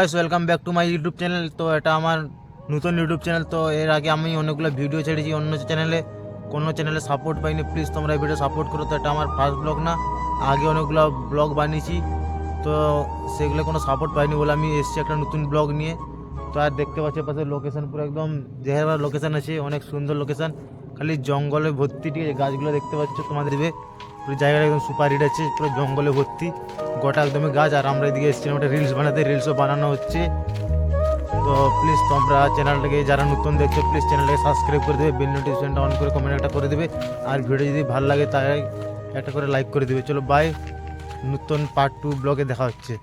Guys welcome back to my YouTube channel. তো এটা আমার নতুন ইউটিউব চ্যানেল। তো এর আগে আমি অনেকগুলো ভিডিও ছেড়েছি অন্য চ্যানেলে, কোনো চ্যানেলে সাপোর্ট পাইনি। প্লিজ তোমরা এই ভিডিও সাপোর্ট করো। তো এটা আমার ফার্স্ট ব্লগ না, আগে অনেকগুলো ব্লগ বানিয়েছি, তো সেগুলো কোনো সাপোর্ট পাইনি বলে আমি এসেছি একটা নতুন ব্লগ নিয়ে। তো আর দেখতে পাচ্ছি পাশে লোকেশন পুরো একদম জেহার লোকেশন আছে, অনেক সুন্দর লোকেশন, খালি জঙ্গলে ভর্তি। ঠিক আছে, গাছগুলো দেখতে পাচ্ছ তোমাদের দিবে, পুরো জায়গাটা একদম সুপার হিট আছে, পুরো জঙ্গলে ভর্তি, গোটা একদমই গাছ। আর আমরা এদিকে এসেছিলাম একটা রিলস বানাতে, রিলসও বানানো হচ্ছে। তো প্লিজ তোমরা চ্যানেলটাকে যারা নতুন দেখছো প্লিজ চ্যানেলটাকে সাবস্ক্রাইব করে দেবে, বেল নোটিফিকেশনটা অন করে কমেন্ট একটা করে দেবে, আর ভিডিও যদি ভালো লাগে তাই একটা করে লাইক করে দেবে। চলো বাই, নতুন পার্ট 2 ব্লগে দেখা হচ্ছে।